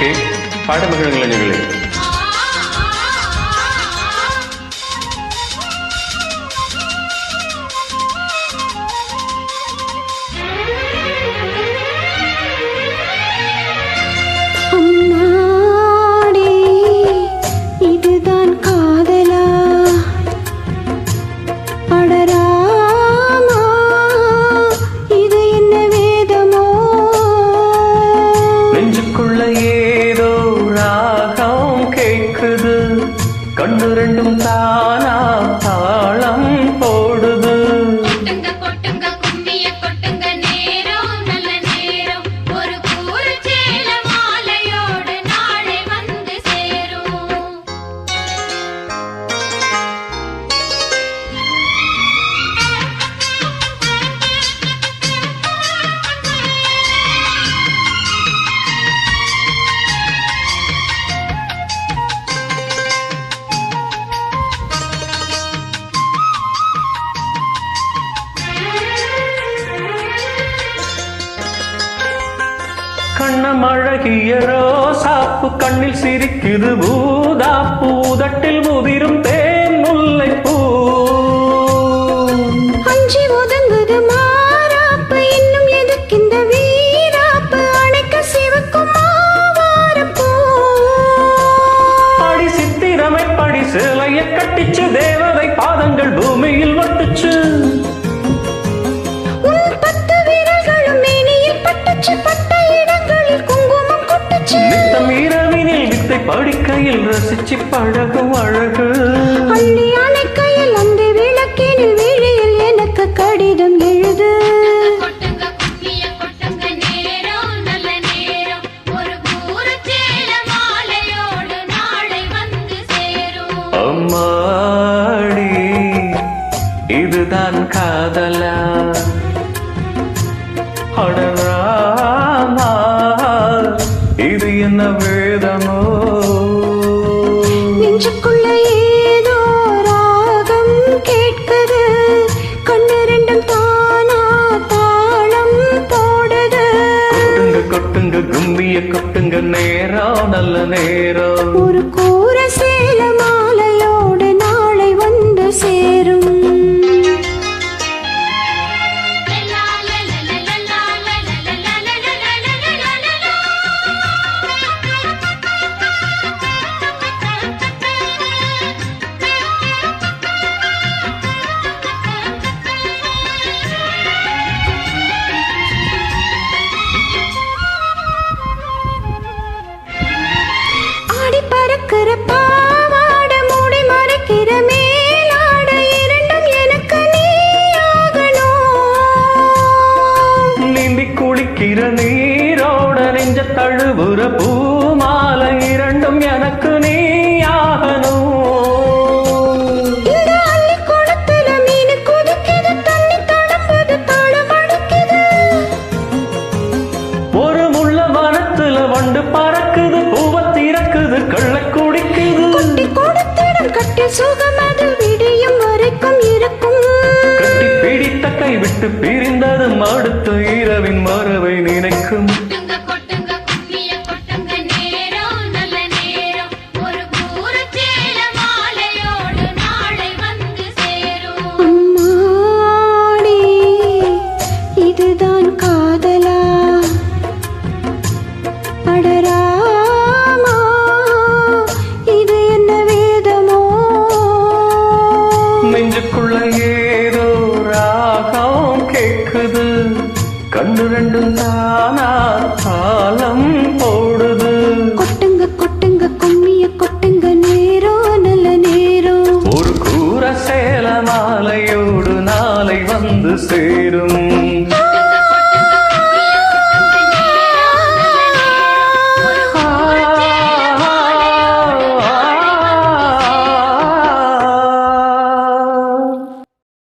Okay, பாடமகள் இளைஞர்களே. கண்ணு ரெண்டும் தானா தாளம் போடுது. கொட்டுங்க கொட்டுங்க கும்மிய கொட்டுங்க, நேரம் நல்ல நேரம், ஒரு கூறு சேல மாலையோடு நாளை வந்து சேரும். கண்ணம் அழகிய ரோசாப்பு கண்ணில் சிரிக்குது பூதாப்பு, உதட்டில் முதிரும் தேன் முல்லை பூ. அஞ்சி ஒதுங்குது மாறாப்பு, இன்னும் எதுக்கு இந்த வீராப்பு, அணைக்க சிவக்கும் மாவாரப்பூ. படி சித்திரமை படி சிலைய கட்டிச்சு, தேவதை பாதங்கள் பூமியில் ஒட்டுச்சு. படிக்கையில் ரசிச்சு பழகும் அழகு, அள்ளி அணைக்கையில் அந்த விளக்கினில் விழியில் எனக்கு கடிதம் எழுது. கொட்டுங்க கும்மிய கொட்டுங்க, நேரம் நல்ல நேரம், ஒரு கூறு சேல மாலையோடு நாளை வந்து சேரும். அம்மாடி இதுதான் காதலா, அடராமா இது என்ன வேதமோ. நெஞ்சுக்குள்ள ஏதோ ராகம் கேட்குது, கண்ணு ரெண்டும் தானா தாளம் போடுது. கொட்டுங்க கொட்டுங்க கும்மிய கொட்டுங்க, நேரம் நல்ல நேரம், ஒரு கூற சேல மாலையோடு நாளை வந்து சேரும். பறக்கிற பாவாட மூடி மறைக்கிற மேலாட, இரண்டும் எனக்கு நீயாகணும். நீந்தி குளிக்கிற நீரோட நெஞ்ச தழுவுற பூமாலை, இரண்டும் எனக்கு நீயாகணும். இந்த அள்ளி குளத்துல மீன் குதிக்குது, தண்ணி தடம்புது தாளம் அடிக்குது. ஒரு முள்ள வனத்துல வண்டு பறக்குது, பூவத்தி இறக்குது கள்ள குடிக்குது. குட்டி கொடுத்திடம் கட்டி சுகம் அது விடியும் வரைக்கும் இருக்கும். கட்டி பிடித்த கை விட்டு பிரிந்ததும் அடுத்த இரவின் மரவை நினைக்கும். கொட்டுங்க கொட்டுங்க கும்மிய கொட்டுங்க, நேரம் நல்ல நேரம், ஒரு கூறு சேல மாலையோடு நாளை வந்து சேரும். அம்மாடி இதுதான் காதலா, அடராமா இது என்ன வேதமோ. நெஞ்சுக்குள்ள ஏதோ ராகம் கேட்குது, கண்ணு ரெண்டும் தானா தாளம் போடுது. கொட்டுங்க கொட்டுங்க கும்மிய கொட்டுங்க, நேரம் நல்ல நேரம், ஒரு கூற சேல மாலையோடு நாளை வந்து சேரும்.